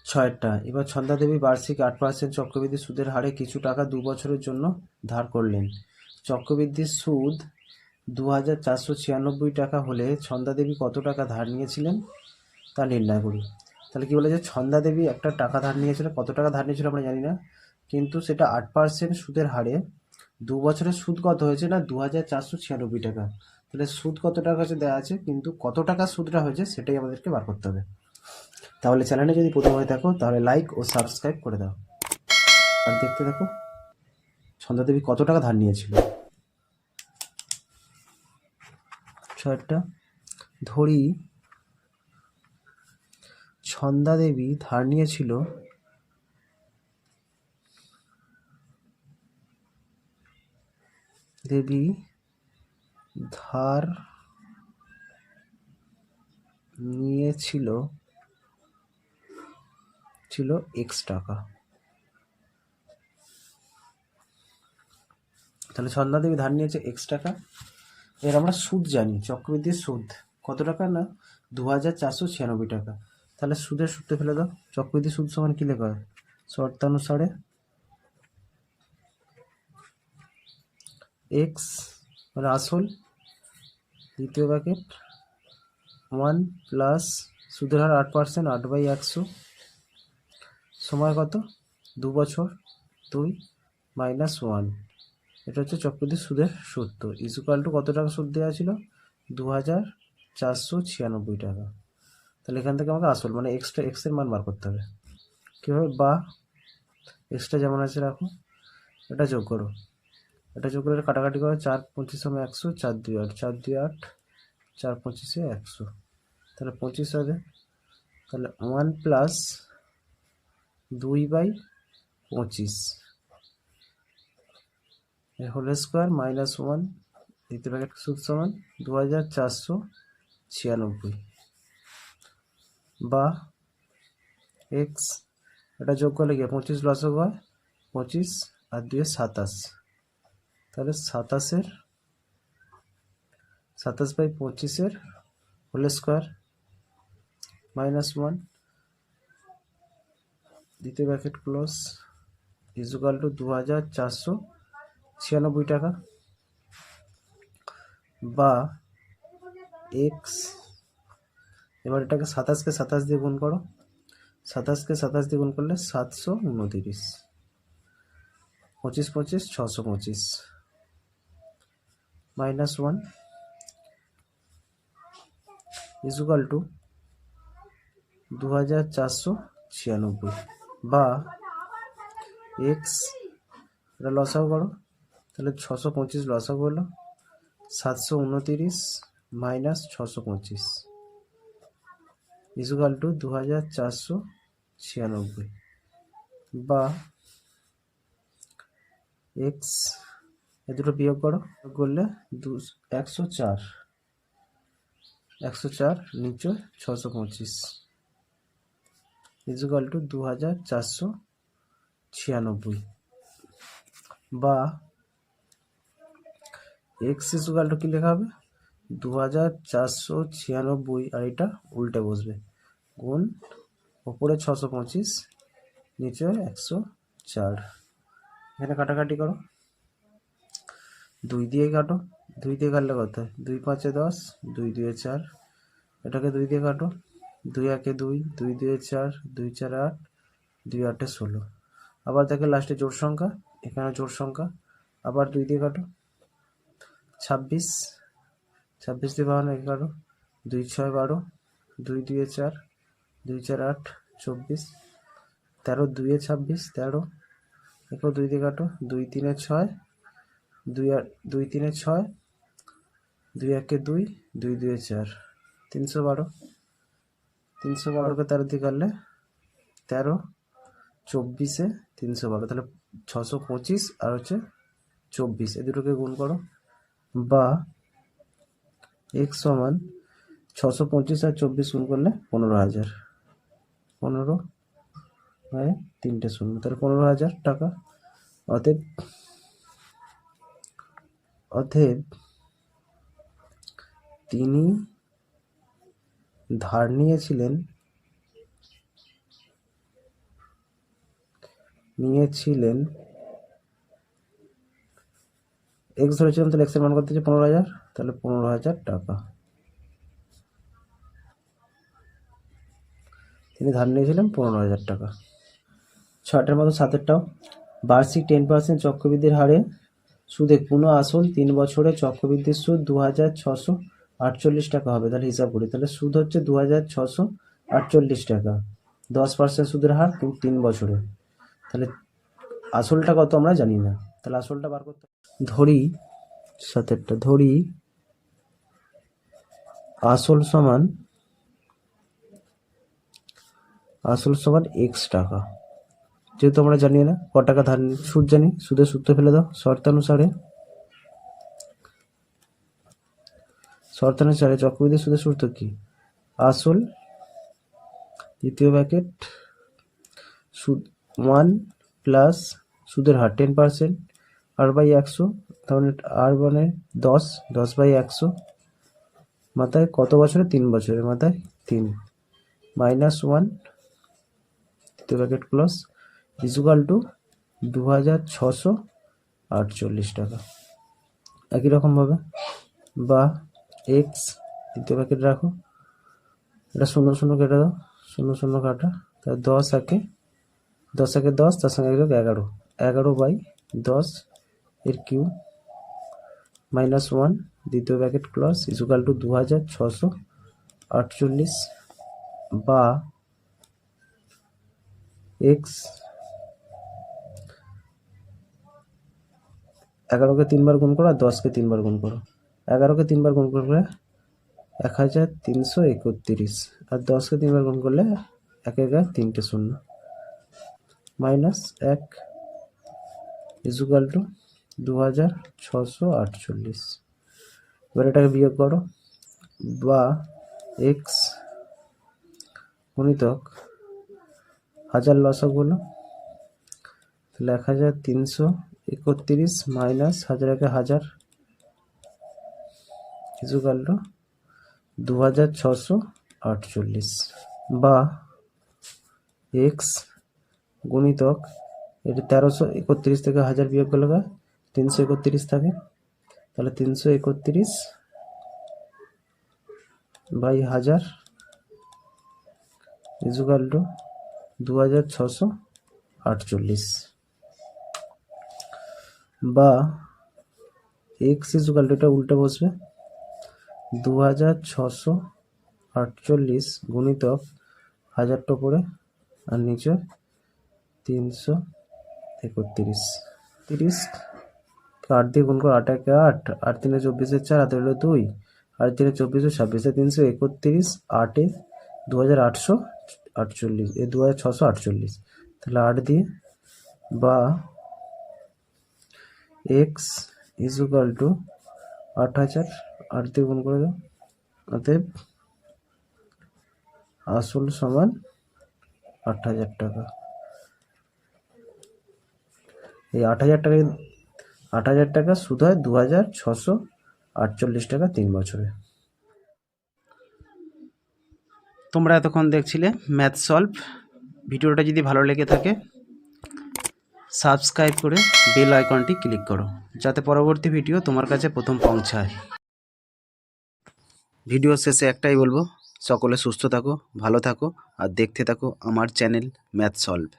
ছয়টা। এবার ছন্দা দেবী বার্ষিক 8% চক্রবৃদ্ধি সুদের হারে কিছু টাকা 2 বছরের জন্য ধার করলেন। চক্রবৃদ্ধির সুদ 2496 টাকা হলে ছন্দা দেবী কত টাকা ধার নিয়েছিলেন তা নির্ণয় করি। তাহলে কি বলে যে ছন্দা দেবী একটা টাকা ধার নিয়েছিল, কত টাকা ধার নিয়েছিল আমরা জানি না, কিন্তু সেটা 8% সুদের হারে 2 বছরের সুদ কত হয়েছে না 2496 টাকা। তাহলে সুদ কত টাকা হচ্ছে দেওয়া আছে, কিন্তু কত টাকা সুদটা হয়েছে সেটাই আমাদেরকে বার করতে হবে। তাহলে চ্যানেলে যদি প্রথম হয়ে থাকো তাহলে লাইক ও সাবস্ক্রাইব করে দাও আর দেখতে থাকো ছন্দা দেবী কত টাকা ধার নিয়েছিল। ছয়টা। ধরি ছন্দা দেবী ধার নিয়েছিল দেবী ধার নিয়েছিল x টাকা। তাহলে ছন্দা দেবী ধার নিয়েছে x টাকা। এর আমরা সুদ জানি, চক্রবৃদ্ধির সুদ কত টাকা না 2496 টাকা। তাহলে সুদের সূত্রে ফেলে দাও। চক্রবৃদ্ধি সুদ সমান কি লেখা হয়, শর্তানুসারে এক্স মানে আসল, দ্বিতীয় ব্র্যাকেট 1 প্লাস সুদের হার 8%, 8/100 সময় কত 2 বছর, 2 মাইনাস 1। এটা হচ্ছে চক্রবৃদ্ধি সুদের সূত্র। ইকুয়াল টু কত টাকা সুদ দেওয়া ছিল 2496 টাকা। তাহলে এখান থেকে আমাকে আসল মানে এক্স এর মান বার করতে হবে। কীভাবে, বা এক্সটা যেমন আছে রাখো, এটা যোগ করো, এটা যোগ করে কাটাকাটি করো, 4 25 100, 4 2 8, 4 2 8, 4 25 100, তাহলে 25 হবে। তাহলে 1 প্লাস 2/25 হোল স্কোয়ার মাইনাস 1, দ্বিতীয় ব্র্যাকেট সুদ সমান 2496, বা এক্স, এটা যোগ করলে গিয়ে 25 লসক হয় 25 আর 2 27, তাহলে 27/25 হোল স্কোয়ার মাইনাস 1, দ্বিতীয় ব্র্যাকেট ক্লোজ, ইকুয়াল টু 2496 টাকা, বা এক্স। এবার এটাকে 27কে 27 দিয়ে গুণ করো, 27কে 27 দিয়ে গুণ করলে 729, 25 25 625 মাইনাস 1 ইকুয়াল টু 2496, বা এক্স, এটা লসাগু করো, তাহলে 625 লসাগু হলো 729 মাইনাস 625 ইকুয়াল টু 2496, বা এক্স, এ দুটো বিয়োগ করো, করলে 104, 104 নিচে 625 ইকুয়াল টু 2496, বা এক্স ইকুয়াল টু কী লেখা হবে 2496, আর এটা উল্টে বসবে, গুণ ওপরে 625 নিচে 104, এখানে কাটাকাটি করো, 2 দিয়ে কাটো, 2 দিয়ে কাটলে কত হয় 2 5 10, 2 2 4, এটাকে 2 দিয়ে কাটো, 2 1 2, 2 2 4, 2 4 8, 2 8 16, আবার দেখে লাস্টে জোড় সংখ্যা, এখানে জোড় সংখ্যা, আবার 2 দিয়ে কাটো, 26, 26 দিয়ে 52 কাটো, 2 6 12, 2 2 4, 2 4 8 24, 13 2 26, 13, এরপর 2 দিয়ে কাটো, 2 3 6, 2 2 3 6, 2 1 2, 2 2 4, 312, 312কে 13 দিয়ে কাটলে 13 24 312, তাহলে 625 আর হচ্ছে 24, এ দুটোকে গুণ করো, বা এক্স সমান 625 আর 24 গুণ করলে 15,000, 15 হয় 3টে 0, তাহলে 15,000 টাকা। অতএব তিনি ধার নিয়েছিলেন নিয়েছিলেন এক্স ধরেছিলাম, তাহলে এক্সের মান কত হচ্ছে 15,000, তাহলে 15,000 টাকা তিনি ধার নিয়েছিলেন 15,000 টাকা। 6টার মতো 7টাও বার্ষিক 10% চক্রবৃদ্ধির হারে সুদে পুনঃ আসল 3 বছরে চক্রবৃদ্ধির সুদ 2,648 টাকা হবে। তাহলে হিসাব করি, তাহলে সুদ হচ্ছে 2,648 টাকা, 10% সুদের হার, কিন্তু 3 বছরে। তাহলে আসলটা কত আমরা জানি না, তাহলে আসলটা বার করতে ধরি 7টা, ধরি আসল সমান x টাকা। যেহেতু আমরা জানি না ক টাকা ধার, সুদ জানি, সুদের সূত্র ফেলে দাও। শর্তানুসারে চক্রবৃদ্ধি সুদের সূত্র কি? আসল দ্বিতীয় ব্র্যাকেট সুদ 1 প্লাস সুদের হার 10% r/100, তাহলে r মানে 10/100 মাথায় কত বছরে? 3 বছরে, মাথায় 3 মাইনাস 1 দ্বিতীয় ব্র্যাকেট ক্লোজ ইকুয়াল টু 2,648 টাকা। একই রকমভাবে বা এক্স দ্বিতীয় ব্র্যাকেট রাখো, এটা 0 0 কেটে দাও, 0 0 কাটা, তাহলে 10 একে 10, তার সঙ্গে 11, 11/10 এর কিউ মাইনাস 1 দ্বিতীয় ব্র্যাকেট ক্লোজ ইকুয়াল টু 2,648 বা এক্স 11কে 3 বার গুণ করো আর 10কে 3 বার গুণ করো। 11কে 3 বার গুণ করলে 1,331 আর 10কে 3 বার গুণ করলে 1 1 3টে 0 মাইনাস 1 ইকুয়াল টু 2,648। এবার এটাকে বিয়োগ করো, বা এক্স গুণিতক 1000 লসক হলো, তাহলে 1,331 মাইনাস 1000 একে 1000 ইকুয়াল টু 2,648 বা এক্স গুণিতক এটা 1331 থেকে 1000 বিয়োগ করলে 331 থাকে, তাহলে 331 বাই 1000 ইকুয়াল টু 2,648 বা এক্স ইকুয়াল টু, এটা উল্টে বসবে, 2,648 গুণিতক 1000টা উপরে আর নিচে 331 30 8 দিয়ে গুণ করো, 8 একে 8, 8 3 24 4, হাতে হলো 2, 8 3 24 26, 331 8 2,848 এই 2,648, তাহলে 8 দিয়ে বা এক্স ইকুয়াল টু 8,000, 8 দিয়ে গুণ করে দাও, অতএব আসল সমান 8,000 টাকা। এই 8,000 টাকা সুদ হয় 2,648 টাকা 3 বছরে। তোমরা এতক্ষণ দেখছিলে ম্যাথ সলভ। ভিডিওটা যদি ভালো লেগে থাকে সাবস্ক্রাইব করে বেল আইকনটি ক্লিক করো, যাতে পরবর্তী ভিডিও তোমার কাছে প্রথম পৌঁছায়। ভিডিও শেষে একটাই বলবো, সকলে সুস্থ থাকো, ভালো থাকো আর দেখতে থাকো আমার চ্যানেল ম্যাথ সলভ।